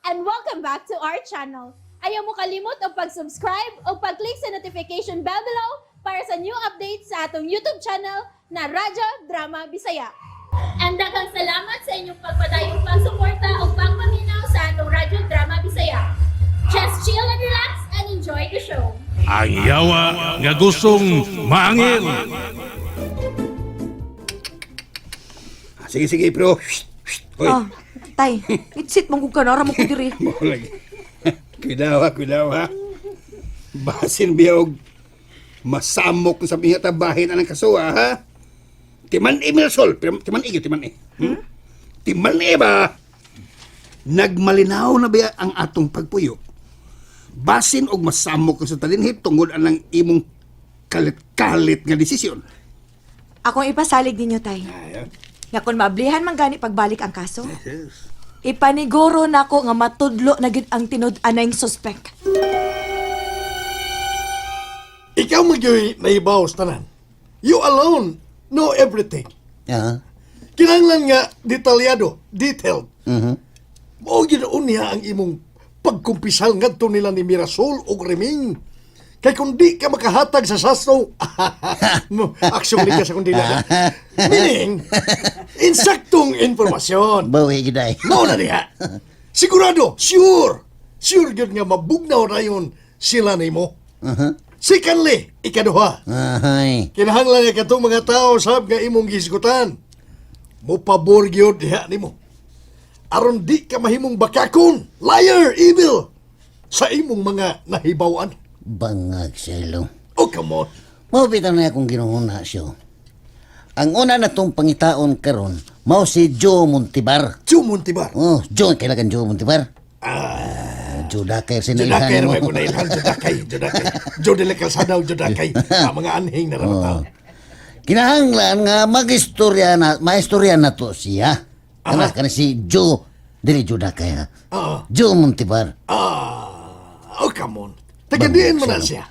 and welcome back to our channel. Ayaw mo kalimot o pag-subscribe o pag-click sa notification bell below para sa new updates sa atong YouTube channel na Radyo Drama Bisaya. And daghang salamat sa inyong pagpadayong pagsuporta o pagpaminaw sa atong Radyo Drama Bisaya. Just chill and relax and enjoy the show. Ang yawa nga gustong maangil. Sige, bro. Hoy. Tay, itsit mong kung kanara mo ko diri. Lagi. Kudawa. Basin biyog. Masamok sa mga tabahin ang kasuwa, ha? Timan Milsol. Timan Timan ba? Nagmalinaw na ba ang atong pagpuyo? Basin og masamok sa talinhit tungod anang imong kalit-kalit nga desisyon. Akong ipasalig ninyo, tay. Nga kung mablihan man gani pagbalik ang kaso, ipaniguro na ko nga matudlo na gid ang tinud-anay suspek. Ikaw magyoy naibaw sa tanan. You alone know everything. Kinahanglan nga detalyado, detailed. Mao gid unya ang imong pagkumpisal ngadto nila ni Mirasol ug Reming. Kay kung di ka makahatag sa sasro, actually ka sa kundi na. Meaning, insaktong informasyon. Bawi giday. Mao na niya. Sigurado, sure gyud nga mabugnaw rayon sila nimo. Secondly, ikaduha. Ahay. Kinahanglan nga katong mga tao sab nga imong gisgutan. Mo pabor gyud diha nimo. Aron di ka mahimong bakakon, liar, evil sa imong mga nahibawan. Bangag selong. Oh, come on. Maubitan na akong ginuhuna siyo. Ang una na tong pangitaon karon, mao si Joe Montibar. Joe Montibar. Oh, Joe, kailangan Joe Montibar. Judakay sinilhan Judakay mo. ramay ko na ilhan, Judakay. Joe de la Calzada, Judakay. Mga anhing na ramay tao. Kinahanglan nga maistorya na to siya. Kana si Joe, dili Judakay ha. Joe Montibar. Oh, come on. Tagandiin mo na siya.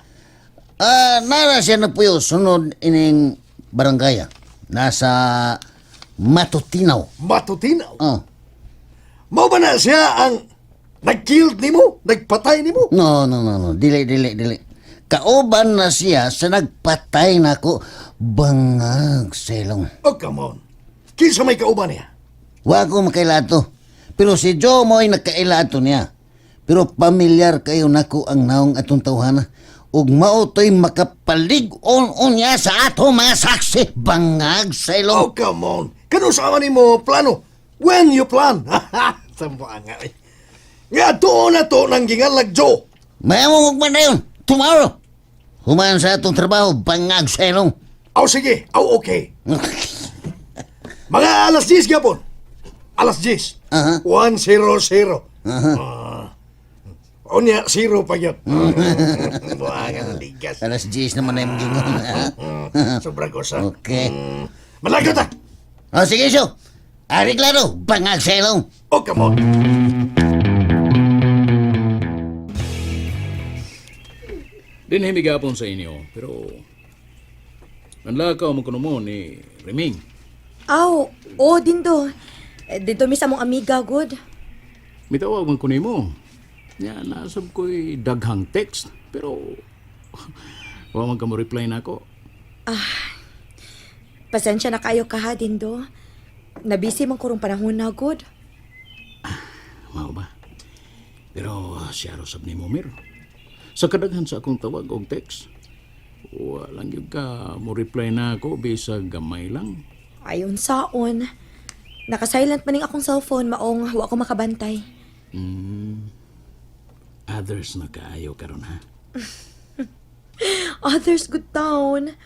Nara siya na puyo sunod ining barangay. Nasa Matutinaw. Matutinaw. Oh. Mao ba na siya ang nag-killed nimo? Nagpatay nimo? No. Dili. Kauban na siya sa nagpatay na ko. Bangag selong. Oh, come on. Kinsa may kauban niya? Wa ko makailato. Pero si Joe mo ay nagkailato niya. Pero pamilyar kayo nako ang naong atong tawhana. Ug mautoy makapalig-on niya sa ato mga saksi. Bangag selong. Oh, come on. Kano sa ni mo plano? When you plan? Sambuan nga eh. Nga doon na to nang gingalag Joe. Mayamong man na yun. Tomorrow. Humayan sa atong trabaho. Bangag selong. Aw sige, aw okay. Mga alas 10 gapon. Alas 10. 100. Onya, 0 pa yun. Buwangan na ligas. Alas 10 naman na yung gingon. Sobrang kosa. Okay. Malagot ah! Sige, so. Ari klaro. Bangag selong. Oh, come on. Dinhimigapon sa inyo, pero nanlakaw mo kuno mo ni Reming. Dindo. Dito mi sa mong amiga, good. Mitawag man ko nimo. Nya nasab ko'y daghang text, pero wa man ka mo reply nako. Pasensya na kayo ka ha, Dindo. Nabisi man kurong panahon na, good. Mao ba? Pero siya sab nimo mir. Sa kadaghan sa akong tawag og text, wa lang gyud ka mo reply nako bisag gamay lang. Ayon saon. Naka-silent maning akong cellphone, maong wa ko makabantay. Others na kaayo karon ha. Others good town.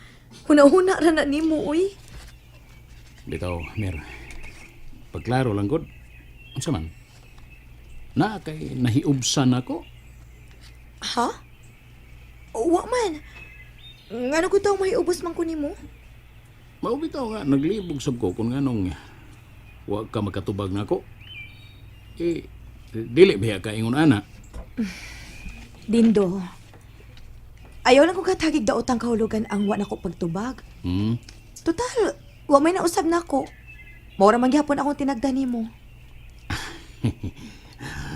Huna-huna ra na nimo, uy. Bitaw, mir. Pagklaro lang gud. Unsa man? Na kay nahiubsan ako. Ha? Wa man. Ngano ko daw may ubos man ko nimo? Mao bitaw nga naglibog sab ko kung nganong wa ka makatubag nako. Dili biya ka ingon ana. Dindo. Ayaw lang ko katagig daotang kahulugan ang wa nako pagtubag. Total, wa may nausab nako. Mora man gyapon akong tinagdan nimo.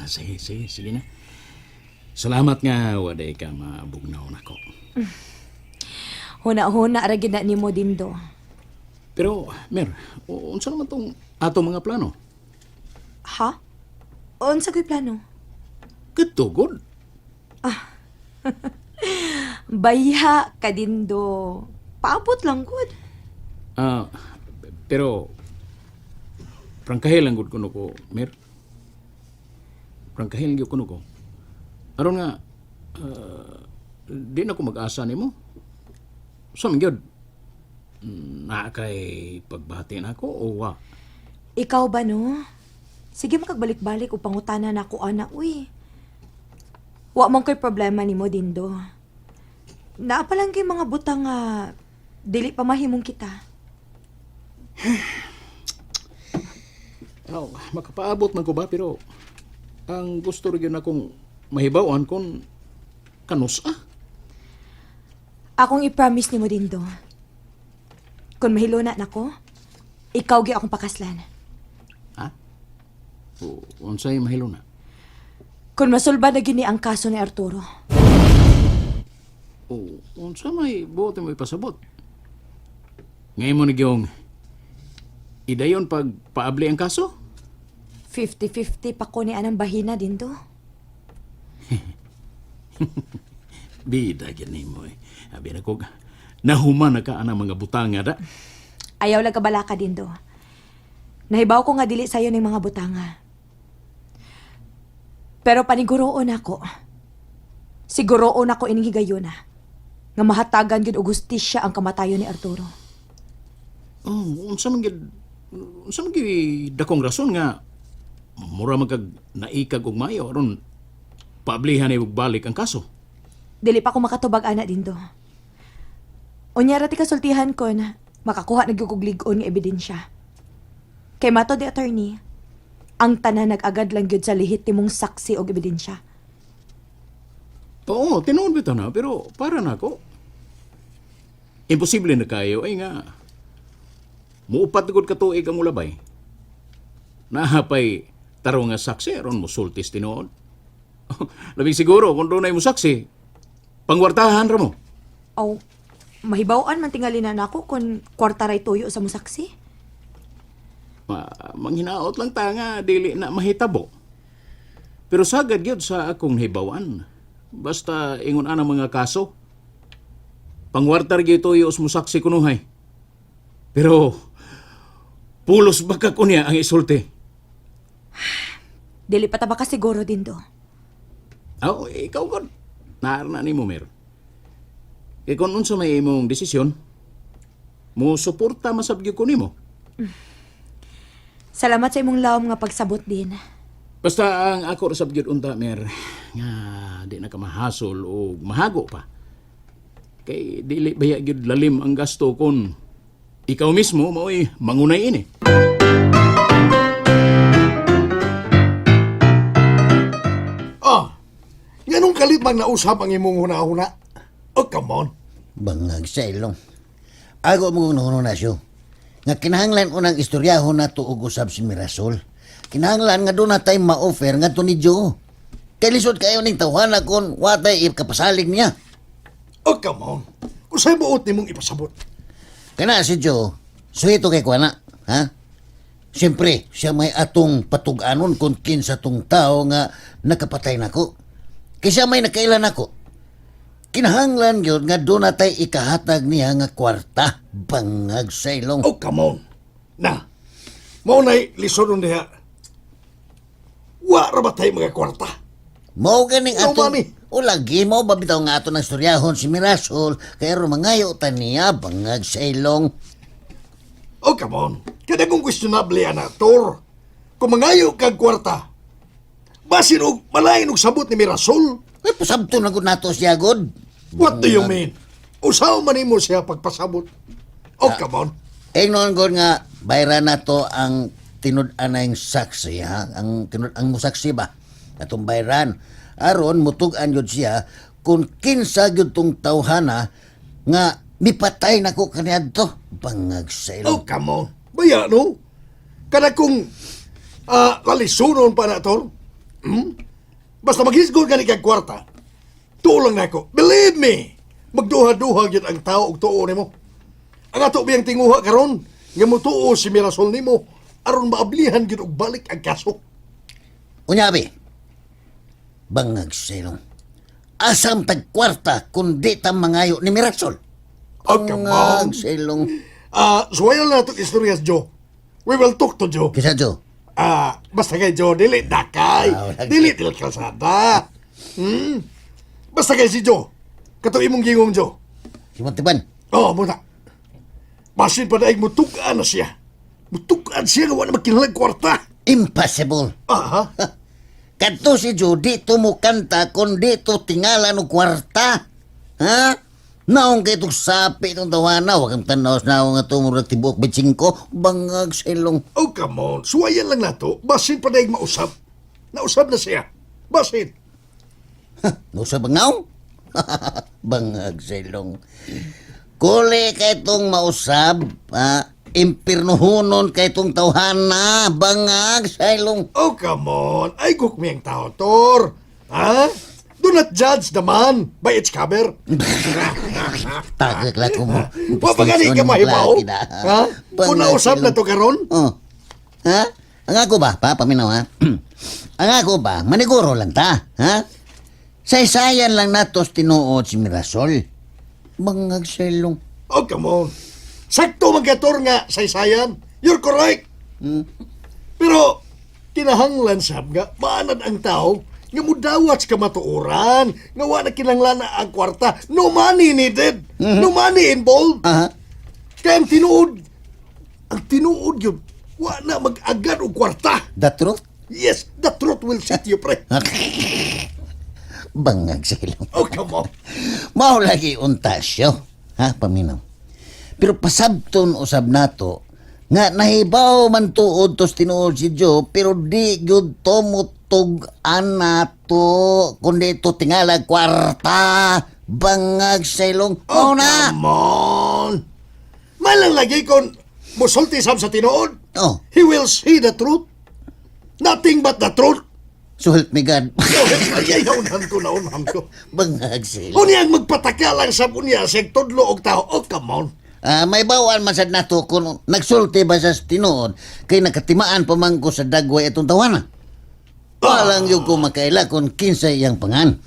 Sige na. Salamat nga, waday ka mabugnaw na ko. Huna-huna ra gid na nimo Dindo. Pero, Mer, unsa naman tong ato mga plano? Ha? Unsa ko'y plano? Katugod. Baya ka Dindo. Paabot lang gud. Pero, prangkahil lang gud kuno ko, Mer. Prangkahil gyud kuno ko. Aron nga, di na ko mag-asa nimo. So, gyud, na kay pagbati na ako o wa? Ikaw ba no? Sige makagbalik-balik o pangutana na ako ana uy. Wa man ko'y problema nimo Dindo. Naa pa lang kay mga butang nga dili pa mahimong kita. Makapaabot man ko ba, pero ang gusto rin yun akong mahibawan kung kanus Akong i-promise nimo Dindo. Kung mahiluna nako, ikaw gi akong pakaslan. Unsay mahilo na? Kung masulba na gini ang kaso ni Arturo. Unsa may buot mo ipasabot? Ngayon mo nagyong idayon pag paabli ang kaso? 50-50 pa ko ni anang bahina Dindo. Bida gini mo Abi na ko, nahuman na ka anang mga butanga da. Ayaw lang kabalaka Dindo. Nahibaw ko nga dili sa'yo ng mga butanga. Pero paniguroon ako. Siguroon ako ining higayon na. Nga mahatagan gid og hustisya ang kamatayon ni Arturo. Unsa man gid dakong rason nga mura magkag naikag og mayo aron paablihan ay balik ang kaso. Dili pa ko makatubag ana Dindo. Unyara ti kasultihan ko na makakuha nagyuguglig-on nga ebidensya. Kay mato di attorney, ang tanan nag-agad lang gyud sa lehitimong saksi og ebidensya. Oo, tinuod bitaw na, pero para na ako. Imposible na kayo ay nga muupat gud katuig ang ulabay. Nahapay taro nga saksi aron mo sultis tinuod. Labing siguro kung doon ay mo saksi, pangwartahan ra mo. Aw, mahibaw-an man tingali na nako kung kwartaray tuyo sa musaksi. Manghinaot lang ta nga dili na mahitabo. Pero sagad gyud sa akong hibawan. Basta ingon anang mga kaso. Pangwartar gyud tuyo sa musaksi kunuhay. Pero pulos baka kunya ang isulti. Dili pa ta baka siguro Dindo. Ikaw gud. Naarna ni mo mer. Kung unsa may imong desisyon, mo suporta masabgyud ko nimo. Salamat sa imong lawom nga pagsabot din. Basta ang ako rasab gyud unta mer nga di na ka mahasol o mahago pa. Kay dili baya gyud lalim ang gasto kon ikaw mismo mao'y mangunay ini. Ganong kalit bang nausap ang imong huna-huna? Oh, come on. Bangag sa ilong. Ako mong na siyo. Nga kinahanglan unang istoryahon na to og usab si Mirasol. Kinahanglan nga doon na tayo ma-offer nga to ni Joe. Kay lisod kayo ning tawhana kon watay ikapasalig niya. Oh, come on. Kung sa'yo buot ni mong ipasabot. Kana si Joe, suhito kay kuana, ha? Siyempre, siya may atong patuganon kung kinsa tong tao nga nakapatay nako. Kaya siya may nakailan ako. Kinahanglan yun nga doon natay ikahatag niya nga kwarta. Bangag sa ilong. Oh, come on. Na, maunay lisodon diha. Wa ra ba tayo mga kwarta? Mao ganing No, atong... mami. O lagi mo babitaw nga ato ng istoryahon si Mirasol kaya rumangayo ta niya bangag sa ilong. Oh, come on. Kada kong questionable yan na, Tor. Kung mangayo kag kwarta, basin og malain og sabot ni Mirasol. Ay, pasabto na gud nato siya god. What do you mean? Usaw man mo siya pagpasabot. Oh, come on. Ingnon gud nga bayra na to ang tinud-an na yung saksi ha. Ang musaksi ba? Atong bayran. Aron mutug-an yun siya kung kinsa yun tong tawhana nga mipatay na ko kaniadto. Bangag sa Oh, ilong. come on. Baya, no? Kada kung lalisunon pa na, Tor. Basta maghisgol ka ni kag kwarta. Tuo lang na ako. Believe me! Magduha-duha yun ang tao og tuo nimo. Ang ato biyang tinguha karon nga mo tuo si Mirasol nimo aron maablihan gyud og balik ang kaso. Unyabi, bangag silong. Asam tagkwarta kundi ta mangayo ni Mirasol. Oh, come on. Bangag silong. Suwayan na itong istoryas, Joe. We will talk to Joe. Kisa Jo, Basta kay Joe, dili dakay. wala Dili kalsada. Basta kay si Joe. Kato imong gingong Joe. si Montiban. Oo, muna. Masin pa daig mutukaan na siya. Mutukaan siya nga wala makilalag kwarta. Impossible. Aha. Kadto si Jo, dito mo kanta kung dito tingala no kwarta. Ha? Naong kay itong sapi itong tawana, wag kang tanaw na ako nga tumurag tibok bitsingko, bangag silong. Oh, come on. Suwayan lang na to. Basin pa daig mausap. Nausap na siya. Basin. No sa bangaw? Bangag silong. Kuli kay itong mausab, impirnuhunon kay itong tawhana, bangag silong. Oh, come on. Ay, gukmiyang tao, Tor. Ha? Do not judge the man by its cover. Tagak lang ko mo. Wa pa gani ka mahibaw? Ha? Kung nausap na to karon? Oh. Ha? Ang ako ba, paminaw ha? Ang ako ba, maniguro lang ta, ha? Saysayan lang natos tinuod si Mirasol. Bangag silong. Oh, come on. Sakto magkator nga, saysayan. You're correct. Pero, kinahanglan sab nga, maanad ang tao, nga mudawat sa kamatuoran, nga wala kinanglan na ang kwarta. No money needed. No money involved. Aha. Kaya ang tinuod yun, wala mag-agad og kwarta. The truth? Yes, the truth will set you free. Bangag silong. Oh, come on. Mao lagi untasyo, ha, paminaw. Pero pasabton usab nato, nga nahibaw man tuod tos tinuod si Joe, pero di gyud to mutug-an nato, kundi to tingala kwarta, bangag silong. Oh, Mao na. come on. Malang lagi kon musulti sab sa tinuod. Oh, He will see the truth. Nothing but the truth. so help me God. Ay, naunahan ko. Bangag silong. Unyang magpataka lang sa unya sa tudlo og tao. Oh, come on. May bawal man sad nato kung nagsulti ba sa tinuod, kay nakatimaan pa man ko sa dagway itong tawana. Walang yung ko makaila kung kinsay iyang pangan.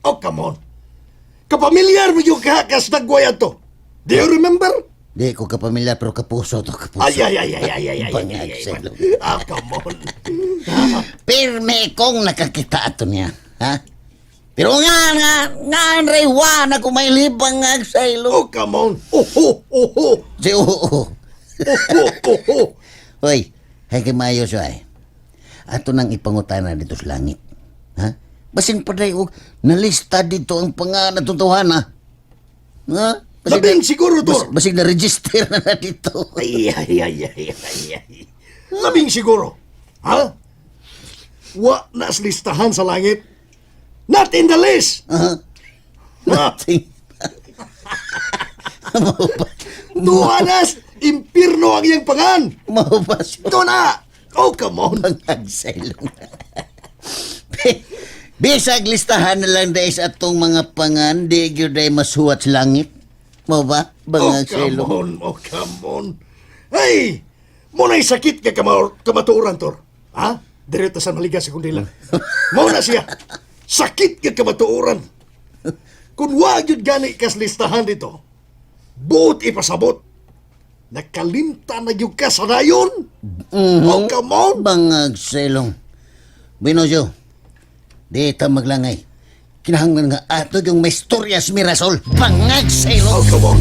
Oh, come on. Kapamilyar mo yung kahakas nagwayan to. Do you remember? Di ko kapamilyar pero kapuso to, kapuso. Ay. Bangag silong. Ah, come on. Pirme kong nakakita ato niya, ha? Pero nga, reywa na kumailibang nga sa ilo. Oh, come on. Oh. Si oo. Oh. Hoy, hay kay mayo siya ay. Ato nang ipangutana dito sa langit. Ha? Basin pa rin, nalista dito ang pangalan ng tutuhan, ha? Ha? Labing siguro, Tor. Basig na-register na dito. Ay. Labing siguro. Ha? Wa na sa listahan sa langit. Not in the list. Nothing. Tuhanas, impirno ang iyang pangan. Maubas. Ito na. Oh, come on. Bangag sa ilong. Bisag listahan na lang dahil sa atong mga pangan, di yun dahil masuwat sa langit. Mo ba? Bangag sa ilong. Come on. Hey, muna'y sakit ka kamatuuran, Tor. Ha? Direto sa maligas sa kundila. Muna siya. Sakit ka kamatuuran. Kung wag yun gani kas listahan dito, buot ipasabot. Nakalimta na yung kasanayon. Oh, come on. Bangag sa ilong. Binojo, di ta maglangay. Kinahanglan nga ato yung may storya sa Mirasol. Bangag sa Oh, ilong. come on.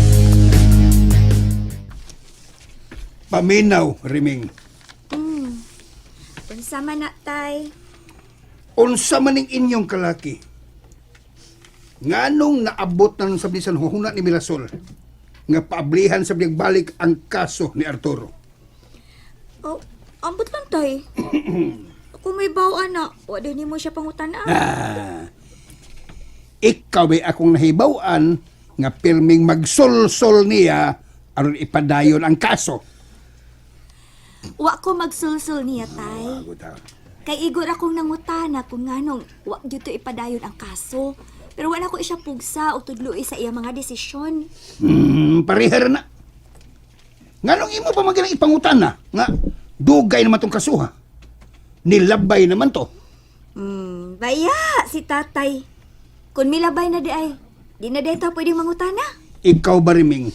Paminaw, Riming. Unsa man na, tay? Unsa maning inyong kalaki? Nganong naabot na nun sa bisan huhuna ni Mirasol nga paablihan sa balik ang kaso ni Arturo. Oh, ambot lang, tay. Kung may bawaan na, wala ni mo siya pangutan Ikaw ay akong nahibawan nga pirming magsulsol niya aron ipadayon ang kaso. Wa ko magsulsul niya, tay. Kay igor akong nangutana kung nganong wa dito ipadayon ang kaso. Pero wala ko siya pugsa o tudloy sa iya mga desisyon. Parihar na. Nganong imo pa magalang ipangutan na? Nga, dugay naman tong kasuha. Nilabay naman to. Baya, si tatay. Kung milabay na di ay, di na dito pwedeng mangutana. Ikaw ba, Riming?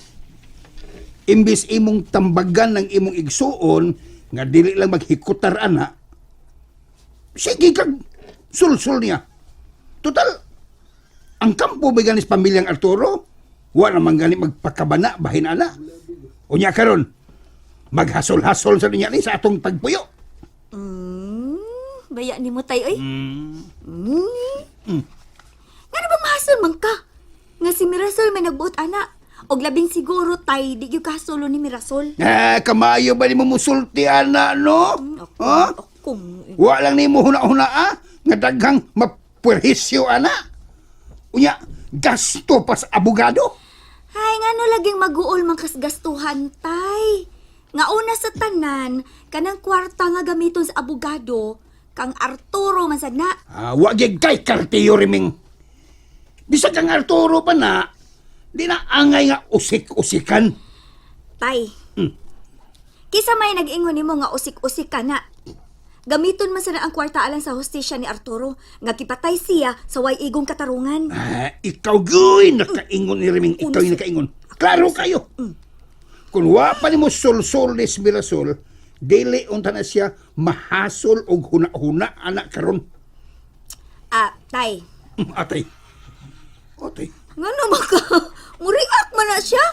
Imbis imong tambagan ng imong igsuon, nga dili lang maghikutar ana, sige kag sulsul niya. Total, ang kampo ba ganis pamilyang Arturo? Wa naman gani magpakabana bahin ana. Unya karon, maghasol-hasol sa niya ni sa atong pagpuyo. Baya ni mo tayo, oy. Nga ba mahasol man ka? Nga si Mirasol may nagbuot ana. Og labing siguro tay, di gyud kahasulo ni Mirasol. Kamayo ba ni mo musulti ana, no? Ha? Wa lang ni mo huna-huna, nga daghang mapwerhisyo ana. Unya, gasto pa sa abogado. Hay, nga no laging mag-uol man kas gastuhan, tay. Nga una sa tanan, kanang kwarta nga gamiton sa abogado, kang Arturo man sad na. Wa gyud kay kartiyo, Riming. Bisag kang Arturo pa na, di na angay nga usik-usikan. Tay, kisa may nag-ingon nimo nga usik-usik ka na. Gamiton man sana ang kwarta alang sa hostisya ni Arturo, nga kipatay siya sa way igong katarungan. Ikaw gyud nakaingon ni Riming, ikaw yung nakaingon. Klaro kayo. Kung wa pa nimo sul-sul ni Mirasol, dili unta na siya mahasol og huna-huna anak karon. Tay. Atay. Atay. Ngano ba ka? Muriak man na siya?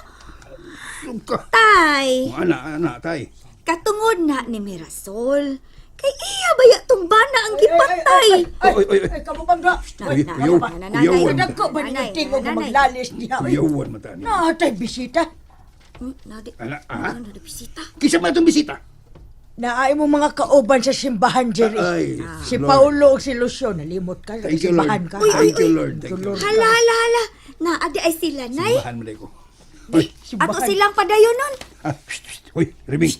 Ka. Tay, Ana, tay. katungod na ni Mirasol. Kay iya ba ya tumbana ang gipatay? Oy. Kamu bangga. Uyawan. Nagko ba ni tingog nga maglalis niya? Uyawan mata ni. Natay bisita. Ana, Ano na bisita? Kisa man itong bisita? Naay mo mga kauban sa simbahan, Jerry. Ay, Si Lord. Paulo o si Lucio, nalimot ka. Thank you, Lord. Simbahan ka. Thank you, Lord. Thank you, Lord. Hala. Na, adi ay sila, nay. Simbahan mo na ko. Hoy, Ato silang padayon nun. Hoy, Riming.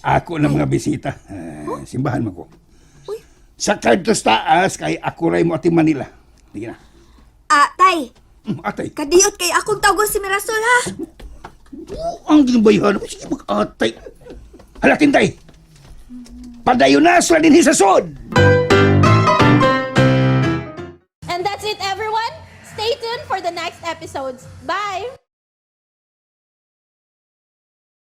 Ako na mga bisita. Simbahan mo ko. Uy. Sa kantos taas, kay ako ray mo ati Manila. Sige na. Tay, Atay. kadiyot kay akong tawgon si Mirasol, ha? Ang ginabayahan mo. Sige, mag-atay. Halakin tay. Padayon na sa din sa sod. And that's it, everyone. Stay tuned for the next episodes. Bye!